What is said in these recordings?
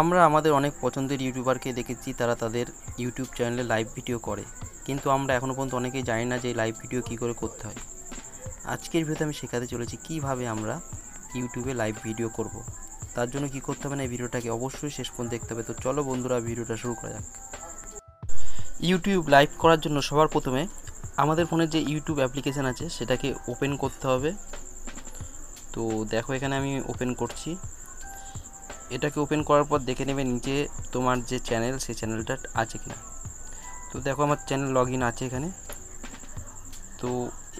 আমরা আমাদের অনেক পছন্দের ইউটিউবারকে দেখেছি তারা তাদের ইউটিউব চ্যানেলে লাইভ ভিডিও করে, কিন্তু আমরা এখনও পর্যন্ত অনেকেই জানি না যে লাইভ ভিডিও কী করে করতে হয়। আজকের ভিডিওতে আমি শেখাতে চলেছি কীভাবে আমরা ইউটিউবে লাইভ ভিডিও করব। তার জন্য কী করতে হবে না, এই ভিডিওটাকে অবশ্যই শেষ পর্যন্ত দেখতে হবে। তো চলো বন্ধুরা, ভিডিওটা শুরু করা যাক। ইউটিউব লাইভ করার জন্য সবার প্রথমে আমাদের ফোনের যে ইউটিউব অ্যাপ্লিকেশান আছে সেটাকে ওপেন করতে হবে। তো দেখো, এখানে আমি ওপেন করছি। এটাকে ওপেন করার পর দেখে নেবে নিচে তোমার যে চ্যানেল, সেই চ্যানেলটা আছে কিনা। তো দেখো, আমার চ্যানেল লগ ইন আছে এখানে। তো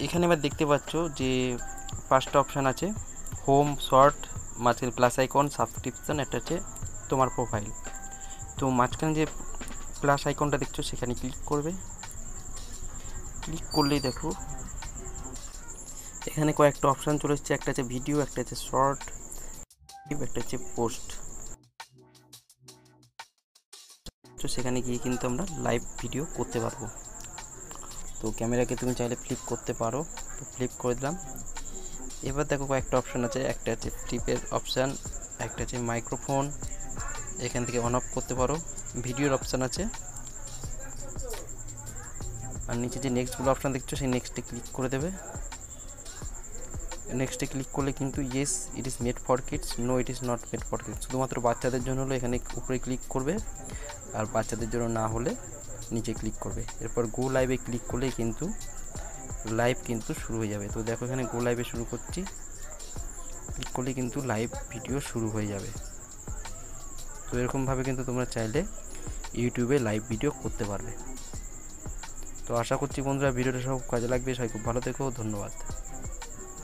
এখানে এবার দেখতে পাচ্ছ যে 5টা অপশান আছে: হোম, শর্ট, মাঝখানে প্লাস আইকন, সাবস্ক্রিপশান, একটা হচ্ছে তোমার প্রোফাইল। তো মাঝখানে যে প্লাস আইকনটা দেখছো সেখানে ক্লিক করবে। ক্লিক করলেই দেখো এখানে কয়েকটা অপশান চলে এসছে। একটা হচ্ছে ভিডিও, একটা হচ্ছে শর্ট, একটা হচ্ছে পোস্ট। তো সেখানে গিয়ে কিন্তু আমরা লাইভ ভিডিও করতে পারবো। তো ক্যামেরাকে তুমি চাইলে ফ্লিপ করতে পারো, তো ফ্লিপ করে দিলাম। এবার দেখো কয়েকটা অপশান আছে, একটা হচ্ছে টিপের অপশান, একটা হচ্ছে মাইক্রোফোন, এখান থেকে অন অফ করতে পারো। ভিডিওর অপশান আছে, আর নিচে যে নেক্সটগুলো অপশান দেখছো সেই নেক্সটে ক্লিক করে দেবে। নেক্সটে ক্লিক করলে কিন্তু yes it is made for kids, no it is not made for kids, শুধুমাত্র বাচ্চাদের জন্য হলো এখানে উপরে ক্লিক করবে, আর বাচ্চাদের জন্য না হলে নিচে ক্লিক করবে। এরপর গো লাইভে ক্লিক করলেই কিন্তু লাইভ কিন্তু শুরু হয়ে যাবে। তো দেখো, এখানে গো লাইভে শুরু করছি, ক্লিক করলে কিন্তু লাইভ ভিডিও শুরু হয়ে যাবে। তো এরকমভাবে কিন্তু তোমরা চাইলে ইউটিউবে লাইভ ভিডিও করতে পারবে। তো আশা করছি বন্ধুরা ভিডিওটা সব কাজে লাগবে। সবাই খুব ভালো থেকো, ধন্যবাদ।